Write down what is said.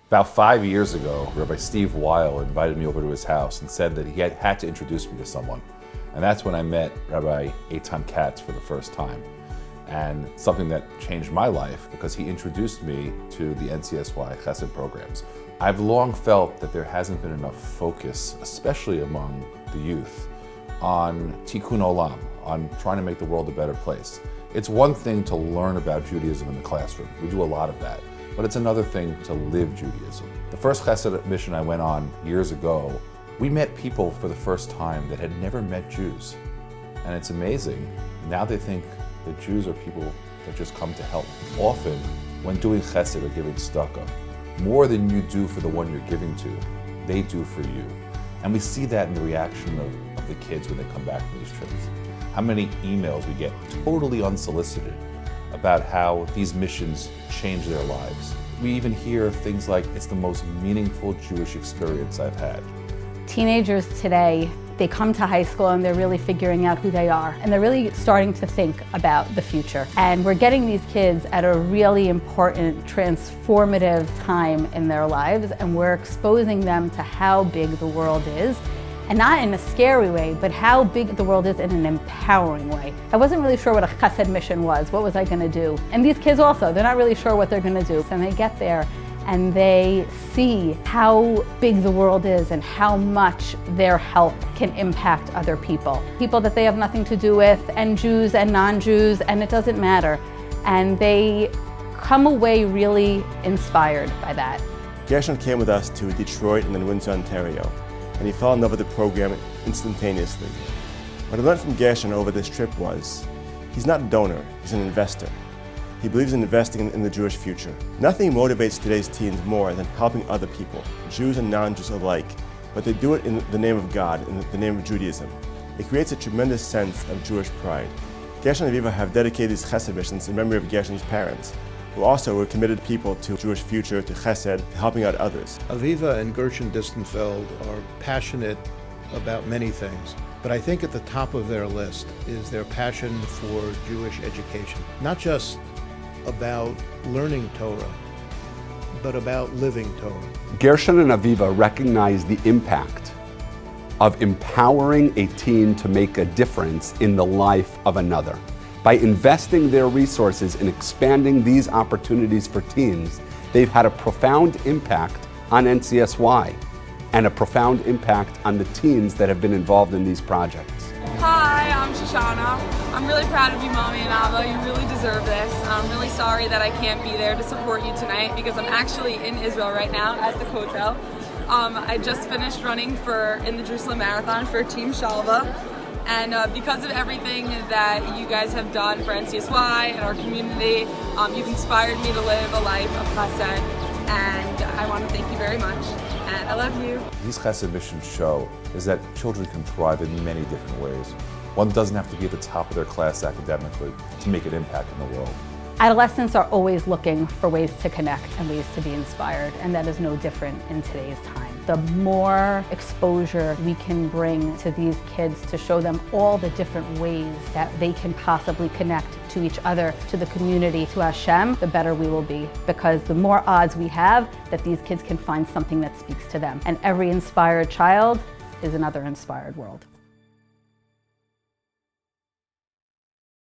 About 5 years ago, Rabbi Steve Weil invited me over to his house and said that he had to introduce me to someone. And that's when I met Rabbi Eitan Katz for the first time. And something that changed my life because he introduced me to the NCSY Chesed programs. I've long felt that there hasn't been enough focus, especially among the youth, on tikkun olam, on trying to make the world a better place. It's one thing to learn about Judaism in the classroom. We do a lot of that. But it's another thing to live Judaism. The first Chesed mission I went on years ago, we met people for the first time that had never met Jews. And it's amazing. Now they think that Jews are people that just come to help. Often, when doing Chesed or giving tzedakah, more than you do for the one you're giving to, they do for you. And we see that in the reaction of the kids when they come back from these trips. How many emails we get totally unsolicited about how these missions change their lives. We even hear things like, it's the most meaningful Jewish experience I've had. Teenagers today, they come to high school and they're really figuring out who they are. And they're really starting to think about the future. And we're getting these kids at a really important, transformative time in their lives. And we're exposing them to how big the world is. And not in a scary way, but how big the world is in an empowering way. I wasn't really sure what a Chesed mission was. What was I going to do? And these kids also, they're not really sure what they're going to do. And they get there and they see how big the world is and how much their help can impact other people. People that they have nothing to do with, and Jews and non-Jews, and it doesn't matter. And they come away really inspired by that. Gershon came with us to Detroit and then Windsor, Ontario, and he fell in love with the program instantaneously. What I learned from Gershon over this trip was, he's not a donor, he's an investor. He believes in investing in the Jewish future. Nothing motivates today's teens more than helping other people, Jews and non-Jews alike, but they do it in the name of God, in the name of Judaism. It creates a tremendous sense of Jewish pride. Gershon and Aviva have dedicated these Chesed missions in memory of Gershon's parents, who also were committed people to Jewish future, to Chesed, to helping out others. Aviva and Gershon Distenfeld are passionate about many things, but I think at the top of their list is their passion for Jewish education. Not just about learning Torah, but about living Torah. Gershon and Aviva recognize the impact of empowering a teen to make a difference in the life of another. By investing their resources in expanding these opportunities for teens, they've had a profound impact on NCSY and a profound impact on the teens that have been involved in these projects. Hi, I'm Shoshana. I'm really proud of you, Mommy and Abba. You really deserve this. I'm really sorry that I can't be there to support you tonight because I'm actually in Israel right now at the hotel. I just finished running in the Jerusalem Marathon for Team Shalva. And because of everything that you guys have done for NCSY and our community, you've inspired me to live a life of Chesed. And I want to thank you very much. And I love you. These Chesed missions show is that children can thrive in many different ways. One doesn't have to be at the top of their class academically to make an impact in the world. Adolescents are always looking for ways to connect and ways to be inspired, and that is no different in today's time. The more exposure we can bring to these kids to show them all the different ways that they can possibly connect to each other, to the community, to Hashem, the better we will be. Because the more odds we have that these kids can find something that speaks to them. And every inspired child is another inspired world.